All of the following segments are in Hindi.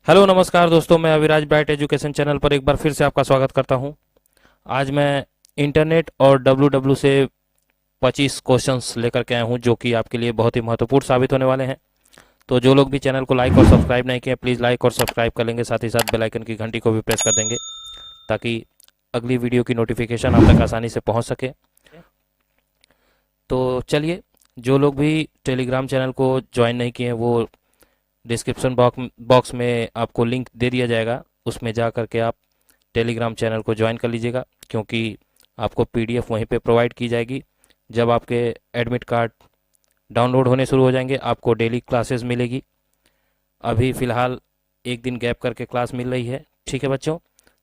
हेलो नमस्कार दोस्तों, मैं अविराज ब्राइट एजुकेशन चैनल पर एक बार फिर से आपका स्वागत करता हूं। आज मैं इंटरनेट और डब्ल्यू से 25 क्वेश्चंस लेकर के आया हूं जो कि आपके लिए बहुत ही महत्वपूर्ण साबित होने वाले हैं। तो जो लोग भी चैनल को लाइक और सब्सक्राइब नहीं किए, प्लीज़ लाइक और सब्सक्राइब कर लेंगे, साथ ही साथ बेल आइकन की घंटी को भी प्रेस कर देंगे ताकि अगली वीडियो की नोटिफिकेशन आप तक आसानी से पहुँच सके। तो चलिए, जो लोग भी टेलीग्राम चैनल को ज्वाइन नहीं किए हैं वो डिस्क्रिप्शन बॉक्स में आपको लिंक दे दिया जाएगा, उसमें जा करके आप टेलीग्राम चैनल को ज्वाइन कर लीजिएगा, क्योंकि आपको पीडीएफ वहीं पे प्रोवाइड की जाएगी। जब आपके एडमिट कार्ड डाउनलोड होने शुरू हो जाएंगे आपको डेली क्लासेस मिलेगी। अभी फ़िलहाल एक दिन गैप करके क्लास मिल रही है, ठीक है बच्चों।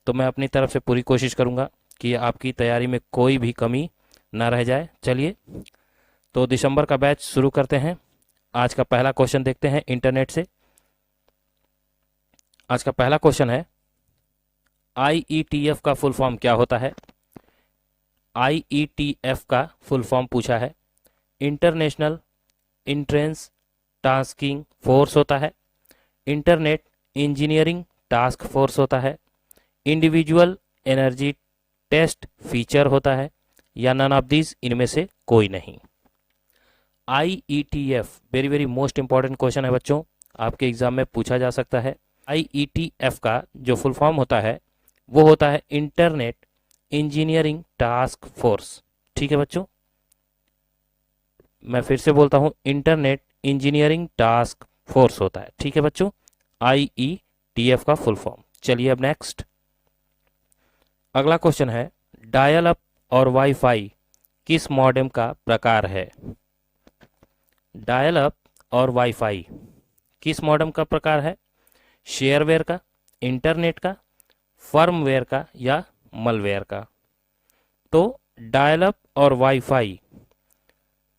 तो मैं अपनी तरफ से पूरी कोशिश करूँगा कि आपकी तैयारी में कोई भी कमी ना रह जाए। चलिए, तो दिसंबर का बैच शुरू करते हैं। आज का पहला क्वेश्चन देखते हैं इंटरनेट से। आज का पहला क्वेश्चन है, आईईटीएफ का फुल फॉर्म क्या होता है? आईईटीएफ का फुल फॉर्म पूछा है। इंटरनेशनल इंट्रेंस टास्किंग फोर्स होता है, इंटरनेट इंजीनियरिंग टास्क फोर्स होता है, इंडिविजुअल एनर्जी टेस्ट फीचर होता है, या नन ऑफ दीज इनमें से कोई नहीं। IETF very very most important question है बच्चों, आपके एग्जाम में पूछा जा सकता है। आईईटीएफ का जो फुल फॉर्म होता है वो होता है इंटरनेट इंजीनियरिंग टास्क फोर्स। ठीक है बच्चों, मैं फिर से बोलता हूं, इंटरनेट इंजीनियरिंग टास्क फोर्स होता है। ठीक है बच्चों, आईईटीएफ का फुल फॉर्म। चलिए अब नेक्स्ट, अगला क्वेश्चन है, डायल अप और वाईफाई किस मॉडेम का प्रकार है? डायल अप और वाईफाई किस मॉडेम का प्रकार है? शेयरवेयर का, इंटरनेट का, फर्मवेयर का, या मलवेयर का? तो डायल अप और वाईफाई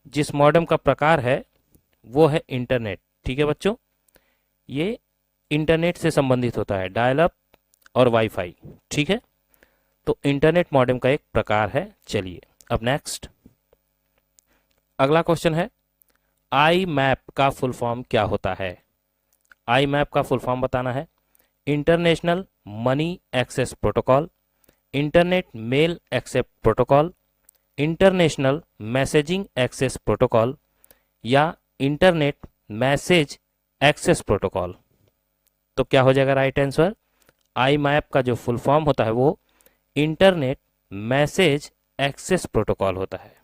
जिस मॉडेम का प्रकार है वो है इंटरनेट। ठीक है बच्चों, ये इंटरनेट से संबंधित होता है, डायल अप और वाईफाई। ठीक है, तो इंटरनेट मॉडेम का एक प्रकार है। चलिए अब नेक्स्ट, अगला क्वेश्चन है, आई मैप का फुल फॉर्म क्या होता है? आई मैप का फुल फॉर्म बताना है। International money access protocol, internet mail accept protocol, international messaging access protocol, या इंटरनेट मैसेज एक्सेस प्रोटोकॉल? तो क्या हो जाएगा राइट आंसर? आई मैप का जो फुल फॉर्म होता है वो इंटरनेट मैसेज एक्सेस प्रोटोकॉल होता है।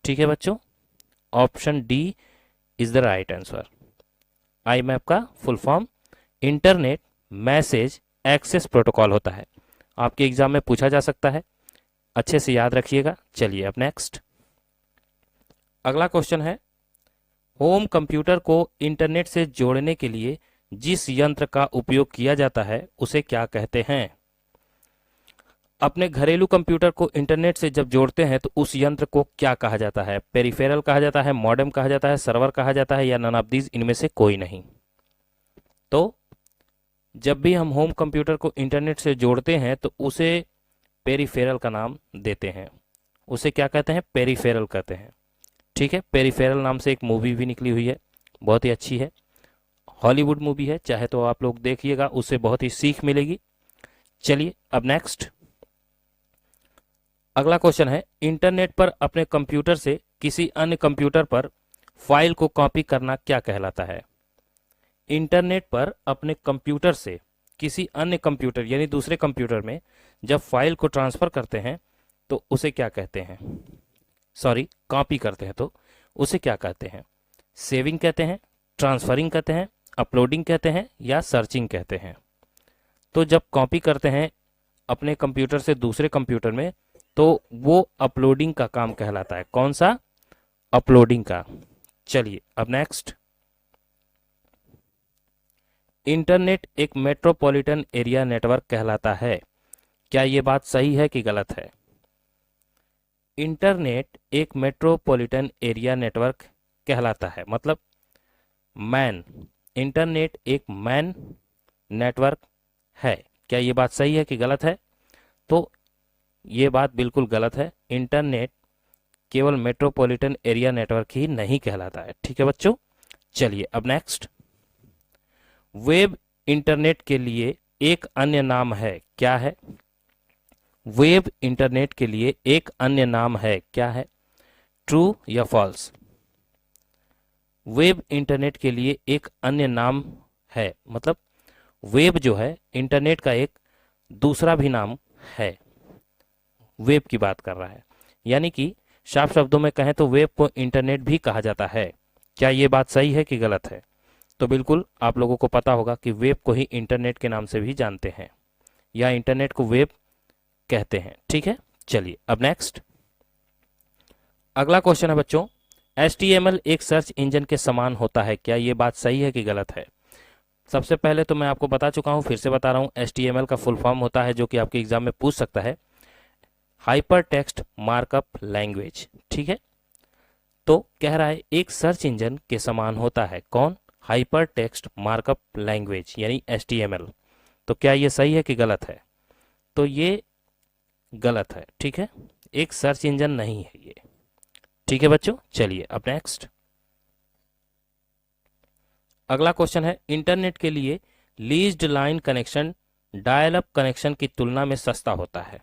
ठीक है बच्चों, option D is the right answer. IMAP का full form internet message access protocol होता है। आपके एग्जाम में पूछा जा सकता है, अच्छे से याद रखिएगा। चलिए अब नेक्स्ट, अगला क्वेश्चन है, होम कंप्यूटर को इंटरनेट से जोड़ने के लिए जिस यंत्र का उपयोग किया जाता है उसे क्या कहते हैं? अपने घरेलू कंप्यूटर को इंटरनेट से जब जोड़ते हैं तो उस यंत्र को क्या कहा जाता है? पेरिफेरल कहा जाता है, मॉडेम कहा जाता है, सर्वर कहा जाता है, या नन ऑफ दीज इनमें से कोई नहीं? तो जब भी हम होम कंप्यूटर को इंटरनेट से जोड़ते हैं तो उसे पेरिफेरल का नाम देते हैं। उसे क्या कहते हैं? पेरिफेरल कहते हैं। ठीक है, पेरिफेरल नाम से एक मूवी भी निकली हुई है, बहुत ही अच्छी है, हॉलीवुड मूवी है, चाहे तो आप लोग देखिएगा, उससे बहुत ही सीख मिलेगी। चलिए अब नेक्स्ट, अगला क्वेश्चन है, इंटरनेट पर अपने कंप्यूटर से किसी अन्य कंप्यूटर पर फाइल को कॉपी करना क्या कहलाता है? इंटरनेट पर अपने कंप्यूटर से किसी अन्य कंप्यूटर यानी दूसरे कंप्यूटर में जब फाइल को ट्रांसफर करते हैं तो उसे क्या कहते हैं? सॉरी, कॉपी करते हैं तो उसे क्या कहते हैं? सेविंग कहते हैं, ट्रांसफरिंग कहते हैं, अपलोडिंग कहते हैं, या सर्चिंग कहते हैं? तो जब कॉपी करते हैं अपने कंप्यूटर से दूसरे कंप्यूटर में तो वो अपलोडिंग का काम कहलाता है। कौन सा? अपलोडिंग का। चलिए अब नेक्स्ट, इंटरनेट एक मेट्रोपॉलिटन एरिया नेटवर्क कहलाता है, क्या ये बात सही है कि गलत है? इंटरनेट एक मेट्रोपॉलिटन एरिया नेटवर्क कहलाता है, मतलब मैन, इंटरनेट एक मैन नेटवर्क है, क्या ये बात सही है कि गलत है? तो ये बात बिल्कुल गलत है। इंटरनेट केवल मेट्रोपॉलिटन एरिया नेटवर्क ही नहीं कहलाता है। ठीक है बच्चों, चलिए अब नेक्स्ट, वेब इंटरनेट के लिए एक अन्य नाम है, क्या है? वेब इंटरनेट के लिए एक अन्य नाम है, क्या है? ट्रू या फॉल्स? वेब इंटरनेट के लिए एक अन्य नाम है, मतलब वेब जो है इंटरनेट का एक दूसरा भी नाम है। वेब की बात कर रहा है, यानी कि साफ शब्दों में कहें तो वेब को इंटरनेट भी कहा जाता है। क्या ये बात सही है कि गलत है? तो बिल्कुल आप लोगों को पता होगा कि वेब को ही इंटरनेट के नाम से भी जानते हैं, या इंटरनेट को वेब कहते हैं। ठीक है, चलिए अब नेक्स्ट अगला क्वेश्चन है बच्चों, HTML एक सर्च इंजन के समान होता है, क्या ये बात सही है कि गलत है? सबसे पहले तो मैं आपको बता चुका हूं, फिर से बता रहा हूं, HTML का फुल फॉर्म होता है, जो कि आपके एग्जाम में पूछ सकता है, हाइपर टेक्स्ट मार्कअप लैंग्वेज। ठीक है, तो कह रहा है एक सर्च इंजन के समान होता है, कौन? हाइपर टेक्स्ट मार्कअप लैंग्वेज यानी HTML। तो क्या ये सही है कि गलत है? तो ये गलत है। ठीक है, एक सर्च इंजन नहीं है ये। ठीक है बच्चों, चलिए अब नेक्स्ट अगला क्वेश्चन है, इंटरनेट के लिए leased line connection dial up connection की तुलना में सस्ता होता है।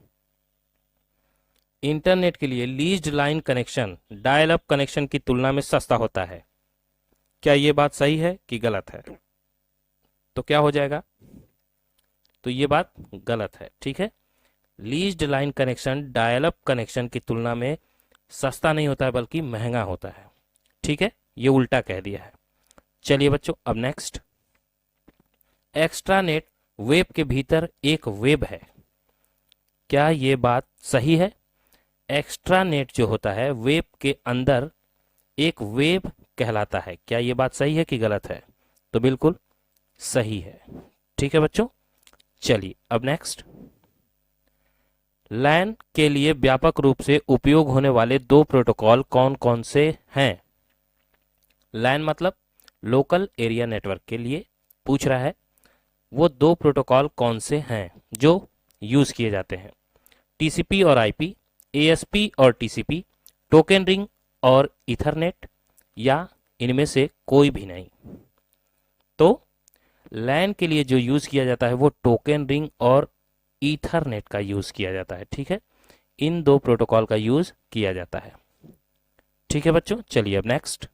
इंटरनेट के लिए leased line connection dial up connection की तुलना में सस्ता होता है, क्या यह बात सही है कि गलत है? तो क्या हो जाएगा? तो ये बात गलत है। ठीक है, leased line connection dial up connection की तुलना में सस्ता नहीं होता है, बल्कि महंगा होता है। ठीक है, ये उल्टा कह दिया है। चलिए बच्चों अब नेक्स्ट, एक्स्ट्रानेट वेब के भीतर एक वेब है, क्या ये बात सही है? एक्स्ट्रानेट जो होता है वेब के अंदर एक वेब कहलाता है, क्या ये बात सही है कि गलत है? तो बिल्कुल सही है। ठीक है बच्चों, चलिए अब नेक्स्ट, लैन के लिए व्यापक रूप से उपयोग होने वाले दो प्रोटोकॉल कौन कौन से हैं? लैन मतलब लोकल एरिया नेटवर्क के लिए पूछ रहा है, वो दो प्रोटोकॉल कौन से हैं जो यूज किए जाते हैं? टीसीपी और आईपी, एएसपी और टीसीपी, टोकन रिंग और इथरनेट, या इनमें से कोई भी नहीं? तो लैन के लिए जो यूज किया जाता है वो टोकन रिंग और ईथरनेट का यूज किया जाता है। ठीक है, इन दो प्रोटोकॉल का यूज किया जाता है। ठीक है बच्चों, चलिए अब नेक्स्ट,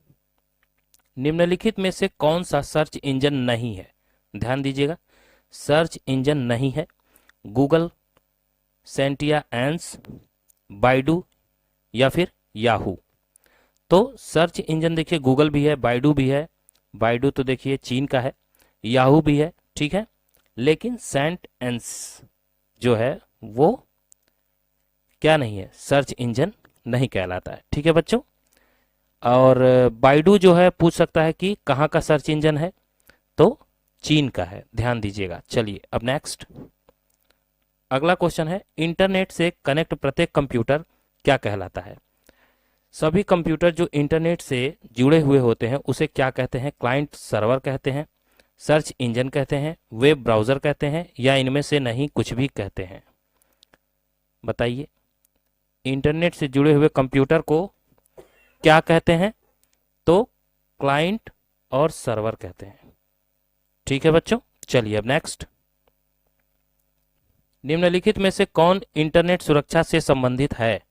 निम्नलिखित में से कौन सा सर्च इंजन नहीं है? ध्यान दीजिएगा, सर्च इंजन नहीं है, गूगल, सेंटिया एंस, बाइडू या फिर याहू। तो सर्च इंजन देखिए गूगल भी है, बाइडू भी है, बाइडू तो देखिए चीन का है, याहू भी है। ठीक है, लेकिन सेंट एंस जो है वो क्या नहीं है, सर्च इंजन नहीं कहलाता है। ठीक है बच्चों, और बाइडू जो है पूछ सकता है कि कहाँ का सर्च इंजन है, तो चीन का है, ध्यान दीजिएगा। चलिए अब नेक्स्ट अगला क्वेश्चन है, इंटरनेट से कनेक्ट प्रत्येक कंप्यूटर क्या कहलाता है? सभी कंप्यूटर जो इंटरनेट से जुड़े हुए होते हैं उसे क्या कहते हैं? क्लाइंट सर्वर कहते हैं, सर्च इंजन कहते हैं, वेब ब्राउजर कहते हैं, या इनमें से नहीं कुछ भी कहते हैं? बताइए, इंटरनेट से जुड़े हुए कंप्यूटर को क्या कहते हैं? तो क्लाइंट और सर्वर कहते हैं। ठीक है बच्चों, चलिए अब नेक्स्ट, निम्नलिखित में से कौन इंटरनेट सुरक्षा से संबंधित है?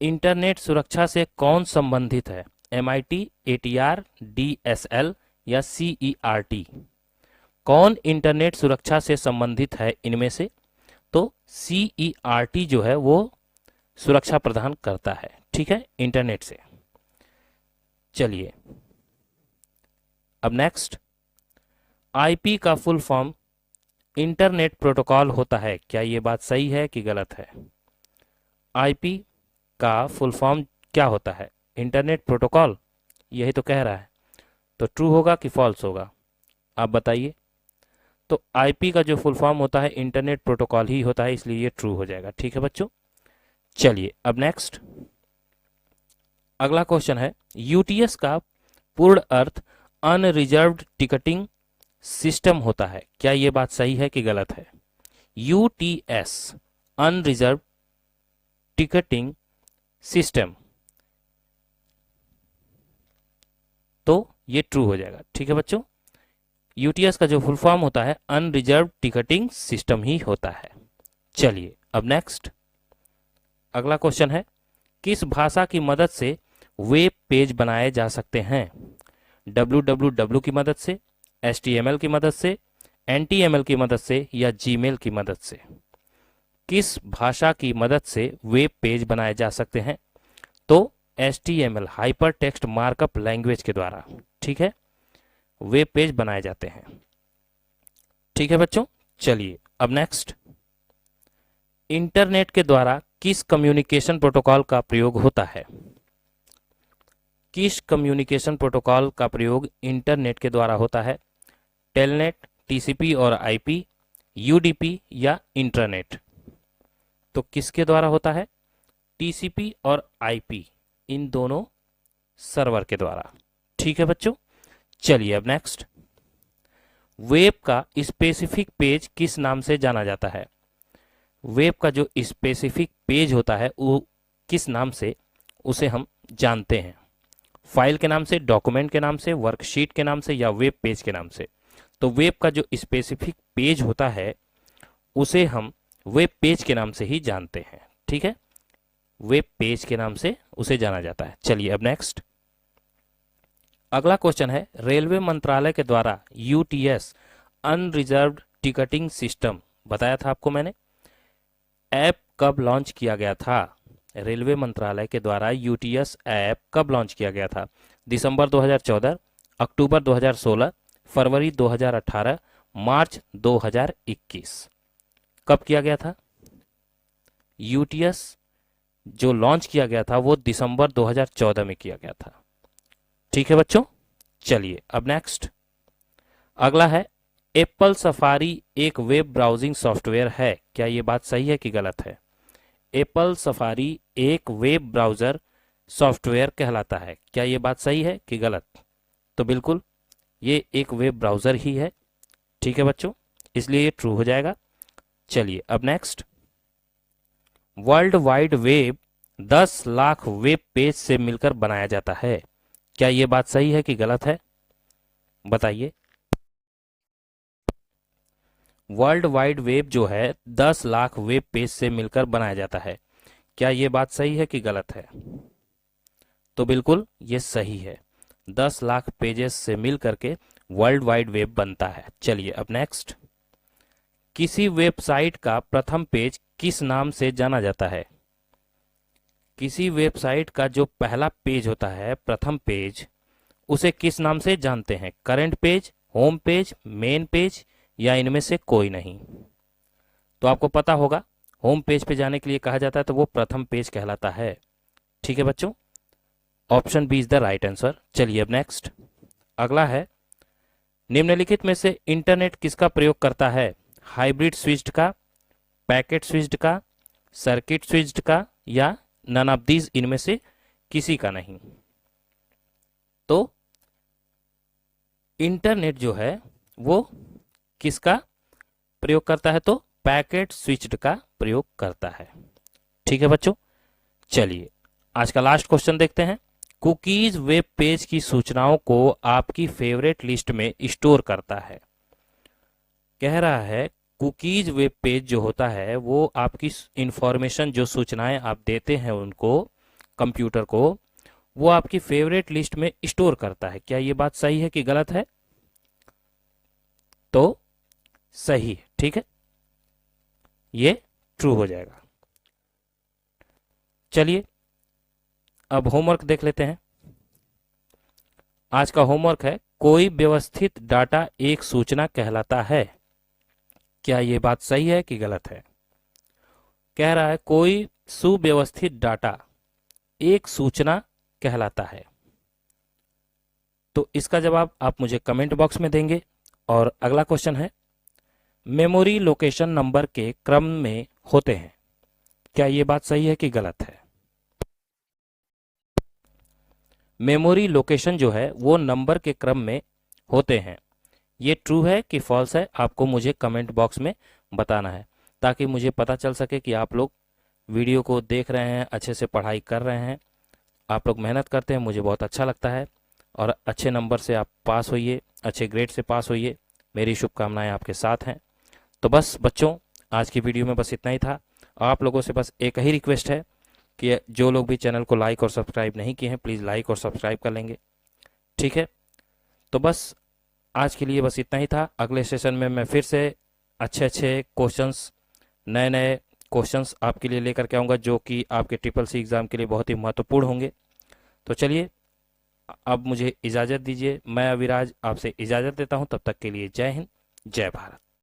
इंटरनेट सुरक्षा से कौन संबंधित है? MIT, ATR, DSL या CERT? कौन इंटरनेट सुरक्षा से संबंधित है इनमें से? तो CERT जो है वो सुरक्षा प्रदान करता है, ठीक है, इंटरनेट से। चलिए अब नेक्स्ट, IP का फुल फॉर्म इंटरनेट प्रोटोकॉल होता है, क्या ये बात सही है कि गलत है? IP का फुल फॉर्म क्या होता है? इंटरनेट प्रोटोकॉल, यही तो कह रहा है, तो ट्रू होगा कि फॉल्स होगा? आप बताइए। तो IP का जो फुल फॉर्म होता है इंटरनेट प्रोटोकॉल ही होता है, इसलिए ये ट्रू हो जाएगा। ठीक है बच्चों, चलिए अब नेक्स्ट अगला क्वेश्चन है, UTS का पूर्ण अर्थ अनरिजर्व्ड टिकटिंग सिस्टम होता है, क्या ये बात सही है कि गलत है? UTS अनरिजर्व्ड टिकटिंग सिस्टम, तो ये ट्रू हो जाएगा। ठीक है बच्चों, यूटीएस का जो फुल फॉर्म होता है अनरिजर्व टिकटिंग सिस्टम ही होता है। चलिए अब नेक्स्ट अगला क्वेश्चन है, किस भाषा की मदद से वेब पेज बनाए जा सकते हैं? www की मदद से, HTML की मदद से, NTML की मदद से या जीमेल की मदद से? किस भाषा की मदद से वेब पेज बनाए जा सकते हैं? तो HTML hyper text markup language के द्वारा, ठीक है, वेब पेज बनाए जाते हैं। ठीक है बच्चों, चलिए अब नेक्स्ट, इंटरनेट के द्वारा किस कम्युनिकेशन प्रोटोकॉल का प्रयोग होता है? किस कम्युनिकेशन प्रोटोकॉल का प्रयोग इंटरनेट के द्वारा होता है? टेलनेट, TCP और IP, UDP या इंटरनेट? तो किसके द्वारा होता है? TCP और IP, इन दोनों सर्वर के द्वारा। ठीक है बच्चों, चलिए अब नेक्स्ट, वेब का स्पेसिफिक पेज किस नाम से जाना जाता है? वेब का जो स्पेसिफिक पेज होता है वो किस नाम से उसे हम जानते हैं? फाइल के नाम से, डॉक्यूमेंट के नाम से, वर्कशीट के नाम से या वेब पेज के नाम से? तो वेब का जो स्पेसिफिक पेज होता है उसे हम वेब पेज के नाम से ही जानते हैं। ठीक है, वेब पेज के नाम से उसे जाना जाता है। चलिए अब नेक्स्ट अगला क्वेश्चन है, रेलवे मंत्रालय के द्वारा यूटीएस अनरिजर्व्ड टिकटिंग सिस्टम बताया था आपको मैंने, ऐप कब लॉन्च किया गया था? रेलवे मंत्रालय के द्वारा यूटीएस ऐप कब लॉन्च किया गया था? दिसंबर 2014, अक्टूबर 2016, फरवरी 2018, मार्च 2021? कब किया गया था? यूटीएस जो लॉन्च किया गया था वो दिसंबर 2014 में किया गया था। ठीक है बच्चों, चलिए अब नेक्स्ट अगला है, एप्पल सफारी एक वेब ब्राउजिंग सॉफ्टवेयर है, क्या ये बात सही है कि गलत है? एप्पल सफारी एक वेब ब्राउजर सॉफ्टवेयर कहलाता है, क्या ये बात सही है कि गलत? तो बिल्कुल ये एक वेब ब्राउजर ही है। ठीक है बच्चों, इसलिए ये ट्रू हो जाएगा। चलिए अब next, world wide web 10 lakh web page से मिलकर बनाया जाता है, क्या ये बात सही है कि गलत है? बताइए। वर्ल्ड वाइड वेब जो है 10 लाख वेब पेज से मिलकर बनाया जाता है, क्या ये बात सही है कि गलत है? तो बिल्कुल ये सही है, 10 लाख पेजेस से मिल करके वर्ल्ड वाइड वेब बनता है। चलिए अब नेक्स्ट, किसी वेबसाइट का प्रथम पेज किस नाम से जाना जाता है? किसी वेबसाइट का जो पहला पेज होता है, प्रथम पेज, उसे किस नाम से जानते हैं? Current page, home page, main page या इनमें से कोई नहीं? तो आपको पता होगा, होम पेज पे जाने के लिए कहा जाता है तो वो प्रथम पेज कहलाता है। ठीक है बच्चों, option B is the right answer. चलिए अब नेक्स्ट अगला है, निम्नलिखित में से इंटरनेट किसका प्रयोग करता है? हाइब्रिड स्विच्ड का, पैकेट स्विच्ड का, सर्किट स्विच्ड का या नन ऑफ दीज, इनमें से किसी का नहीं? तो इंटरनेट जो है वो किसका प्रयोग करता है? तो पैकेट स्विच्ड का प्रयोग करता है। ठीक है बच्चों, चलिए आज का लास्ट क्वेश्चन देखते हैं, कुकीज वेब पेज की सूचनाओं को आपकी फेवरेट लिस्ट में स्टोर करता है। कह रहा है कुकीज वेब पेज जो होता है वो आपकी इंफॉर्मेशन, जो सूचनाएं आप देते हैं उनको, कंप्यूटर को, वो आपकी फेवरेट लिस्ट में स्टोर करता है, क्या ये बात सही है कि गलत है? तो सही है। ठीक है, ये ट्रू हो जाएगा। चलिए अब होमवर्क देख लेते हैं। आज का होमवर्क है, कोई व्यवस्थित डाटा एक सूचना कहलाता है, क्या ये बात सही है कि गलत है? कह रहा है कोई सुव्यवस्थित डाटा एक सूचना कहलाता है। तो इसका जवाब आप मुझे कमेंट बॉक्स में देंगे। और अगला क्वेश्चन है, मेमोरी लोकेशन नंबर के क्रम में होते हैं, क्या ये बात सही है कि गलत है? मेमोरी लोकेशन जो है वो नंबर के क्रम में होते हैं, ये ट्रू है कि फॉल्स है? आपको मुझे कमेंट बॉक्स में बताना है, ताकि मुझे पता चल सके कि आप लोग वीडियो को देख रहे हैं, अच्छे से पढ़ाई कर रहे हैं, आप लोग मेहनत करते हैं, मुझे बहुत अच्छा लगता है। और अच्छे नंबर से आप पास होइए, अच्छे ग्रेड से पास होइए, मेरी शुभकामनाएं आपके साथ हैं। तो बस बच्चों, आज की वीडियो में बस इतना ही था। आप लोगों से बस एक ही रिक्वेस्ट है कि जो लोग भी चैनल को लाइक और सब्सक्राइब नहीं किए हैं, प्लीज़ लाइक और सब्सक्राइब कर लेंगे, ठीक है। तो बस आज के लिए बस इतना ही था। अगले सेशन में मैं फिर से अच्छे अच्छे क्वेश्चंस, नए नए क्वेश्चंस आपके लिए लेकर के आऊँगा, जो कि आपके ट्रिपल सी एग्ज़ाम के लिए बहुत ही महत्वपूर्ण होंगे। तो चलिए, अब मुझे इजाज़त दीजिए। मैं अविराज आपसे इजाज़त देता हूँ। तब तक के लिए जय हिंद, जय भारत।